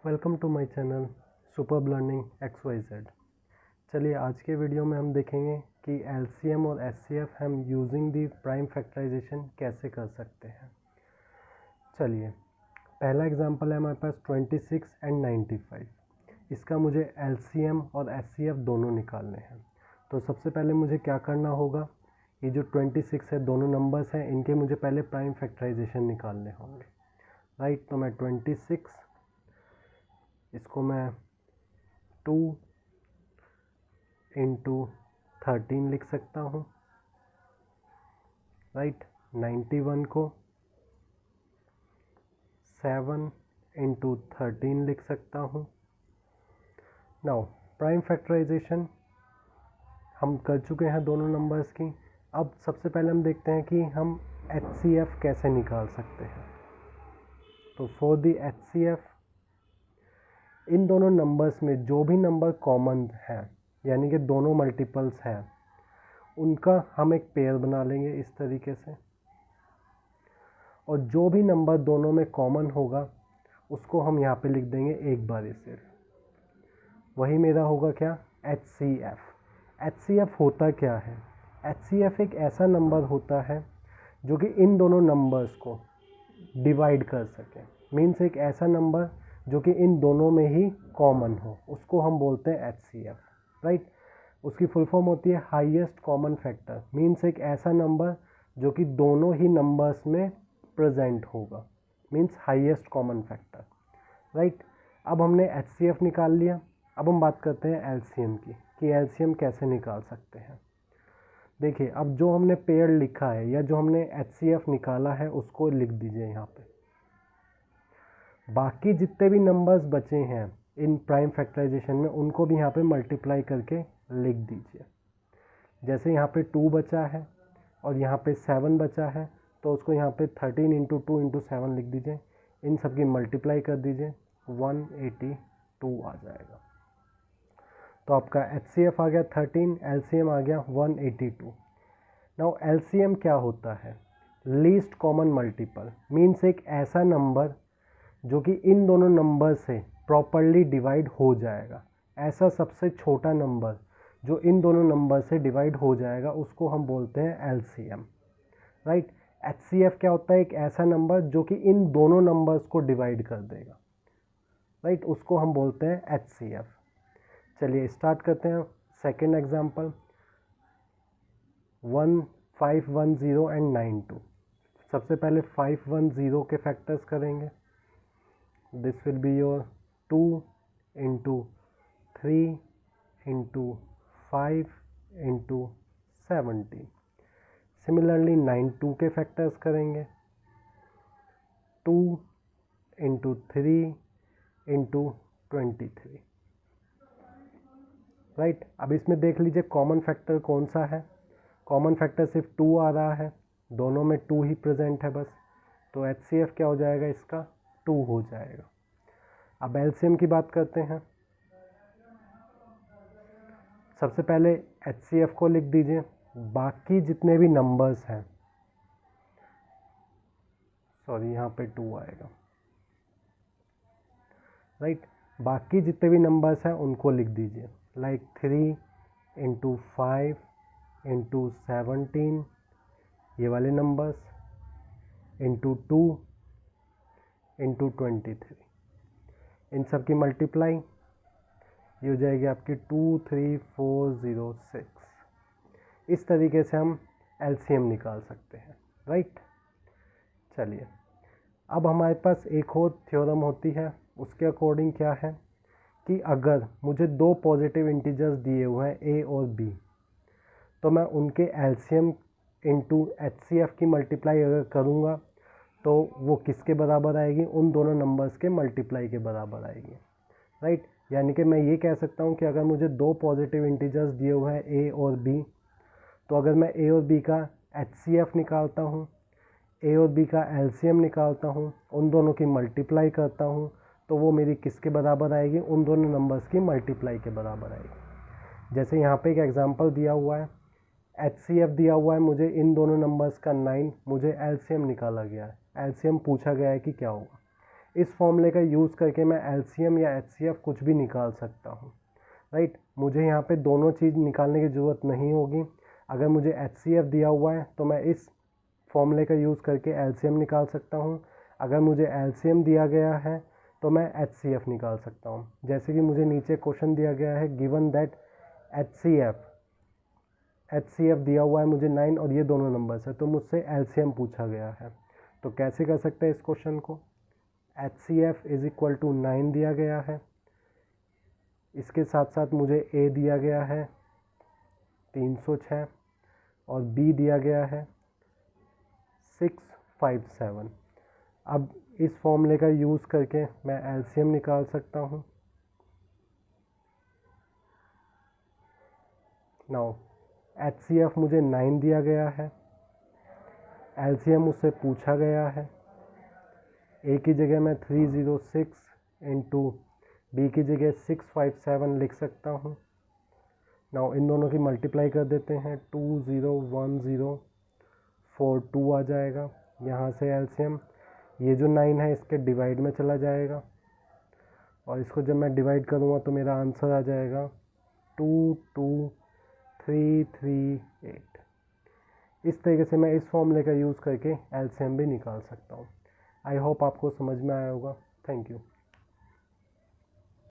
Welcome to my channel superb learning XYZ। चलिए आज के वीडियो में हम देखेंगे कि LCM और SCF हम यूजिंग दी प्राइम फैक्टराइजेशन कैसे कर सकते हैं। चलिए पहला एग्जांपल है हमारे पास 26 एंड 95। इसका मुझे LCM और SCF दोनों निकालने हैं। तो सबसे पहले मुझे क्या करना होगा, ये जो 26 है दोनों नंबर्स हैं, इनके मुझे पहले प्राइम फैक्टराइजेशन निकालने होंगे। राइट, तो मैं 26 इसको मैं 2 इंटू 13 लिख सकता हूँ। राइट, 91 को 7 इंटू 13 लिख सकता हूँ। नाउ प्राइम फैक्टराइजेशन हम कर चुके हैं दोनों नंबर्स की। अब सबसे पहले हम देखते हैं कि हम HCF कैसे निकाल सकते हैं। तो फॉर दी HCF इन दोनों नंबर्स में जो भी नंबर कॉमन है, यानी कि दोनों मल्टीपल्स हैं, उनका हम एक पेयर बना लेंगे इस तरीके से, और जो भी नंबर दोनों में कॉमन होगा उसको हम यहाँ पे लिख देंगे एक बार ही सिर्फ। वही मेरा होगा क्या, HCF। HCF होता क्या है, HCF एक ऐसा नंबर होता है जो कि इन दोनों नंबर्स को डिवाइड कर सके। मीन्स एक ऐसा नंबर जो कि इन दोनों में ही कॉमन हो, उसको हम बोलते हैं HCF। राइट, उसकी फुल फॉर्म होती है हाईएस्ट कॉमन फैक्टर। मीन्स एक ऐसा नंबर जो कि दोनों ही नंबर्स में प्रेजेंट होगा, means highest common factor. Right, अब हमने HCF निकाल लिया। अब हम बात करते हैं LCM की, कि LCM कैसे निकाल सकते हैं। देखिए, अब जो हमने पेयर लिखा है या जो हमने HCF निकाला है उसको लिख दीजिए यहाँ पे। बाकी जितने भी नंबर्स बचे हैं इन प्राइम फैक्टराइजेशन में, उनको भी यहाँ पे मल्टीप्लाई करके लिख दीजिए। जैसे यहाँ पे 2 बचा है और यहाँ पे 7 बचा है, तो उसको यहाँ पे 13 इंटू 2 इंटू 7 लिख दीजिए। इन सब की मल्टीप्लाई कर दीजिए, 182 आ जाएगा। तो आपका HCF आ गया 13, LCM आ गया 182। नाउ LCM क्या होता है, लीस्ट कॉमन मल्टीपल। मीन्स एक ऐसा नंबर जो कि इन दोनों नंबर से प्रॉपरली डिवाइड हो जाएगा। ऐसा सबसे छोटा नंबर जो इन दोनों नंबर से डिवाइड हो जाएगा उसको हम बोलते हैं LCM। राइट, HCF क्या होता है, एक ऐसा नंबर जो कि इन दोनों नंबर्स को डिवाइड कर देगा। राइट, उसको हम बोलते हैं HCF। चलिए स्टार्ट करते हैं सेकेंड एग्जाम्पल, 1510 एंड 92। सबसे पहले 510 के फैक्टर्स करेंगे। This will be your 2 into 3 into 5 into 17। Similarly 92 के फैक्टर्स करेंगे, 2 into 3 into 23। राइट, अब इसमें देख लीजिए कॉमन फैक्टर कौन सा है। कॉमन फैक्टर सिर्फ 2 आ रहा है, दोनों में 2 ही प्रेजेंट है बस। तो HCF क्या हो जाएगा, इसका 2 हो जाएगा। अब LCM की बात करते हैं। सबसे पहले HCF को लिख दीजिए, बाकी जितने भी नंबर्स हैं, सॉरी यहाँ पे 2 आएगा। राइट, बाकी जितने भी नंबर्स हैं उनको लिख दीजिए, लाइक 3 इंटू 5 इंटू 17, ये वाले नंबर्स, इंटू 2 इंटू 23। इन सब की मल्टीप्लाई ये हो जाएगी आपकी 23406। इस तरीके से हम LCM निकाल सकते हैं। राइट, चलिए अब हमारे पास एक और थ्योरम होती है। उसके अकॉर्डिंग क्या है कि अगर मुझे 2 पॉजिटिव इंटीजर्स दिए हुए हैं A और B, तो मैं उनके LCM इंटू HCF की मल्टीप्लाई अगर करूँगा तो वो किसके बराबर आएगी, उन दोनों नंबर्स के मल्टीप्लाई के बराबर आएगी। राइट, यानी कि मैं ये कह सकता हूँ कि अगर मुझे 2 पॉजिटिव इंटीजर्स दिए हुए हैं A और B, तो अगर मैं A और B का HCF निकालता हूँ, A और B का LCM निकालता हूँ, उन दोनों की मल्टीप्लाई करता हूँ, तो वो मेरी किसके बराबर आएगी, उन दोनों नंबर्स की मल्टीप्लाई के बराबर आएगी। जैसे यहाँ पे एक एग्जांपल दिया हुआ है, HCF दिया हुआ है मुझे इन दोनों नंबर्स का 9, मुझे LCM निकाला गया है। LCM पूछा गया है कि क्या होगा। इस फॉर्मूले का यूज़ करके मैं एलसीएम या एचसीएफ कुछ भी निकाल सकता हूँ, राइट। मुझे यहाँ पे दोनों चीज़ निकालने की ज़रूरत नहीं होगी। अगर मुझे एचसीएफ दिया हुआ है तो मैं इस फॉर्मूले का यूज़ करके एलसीएम निकाल सकता हूँ। अगर मुझे एलसीएम दिया गया है तो मैं एचसीएफ निकाल सकता हूँ। जैसे कि मुझे नीचे क्वेश्चन दिया गया है, गिवन दैट एचसीएफ दिया हुआ है मुझे 9 और ये दोनों नंबर्स है, तो मुझसे एलसीएम पूछा गया है। तो कैसे कर सकते हैं इस क्वेश्चन को? एचसीएफ इज इक्वल टू 9 दिया गया है, इसके साथ साथ मुझे ए दिया गया है 306 और बी दिया गया है 657। अब इस फॉर्मूले का यूज़ करके मैं एलसीएम निकाल सकता हूँ। नाउ एचसीएफ मुझे 9 दिया गया है, एलसीएम मुझसे पूछा गया है। ए की जगह मैं 306 इंटू बी की जगह 657 लिख सकता हूँ। नाउ इन दोनों की मल्टीप्लाई कर देते हैं, 201042 आ जाएगा। यहाँ से एलसीएम ये जो 9 है इसके डिवाइड में चला जाएगा और इसको जब मैं डिवाइड करूँगा तो मेरा आंसर आ जाएगा 22338। इस तरीके से मैं इस फॉर्मूले का यूज़ करके एलसीएम भी निकाल सकता हूँ। आई होप आपको समझ में आया होगा। Thank you.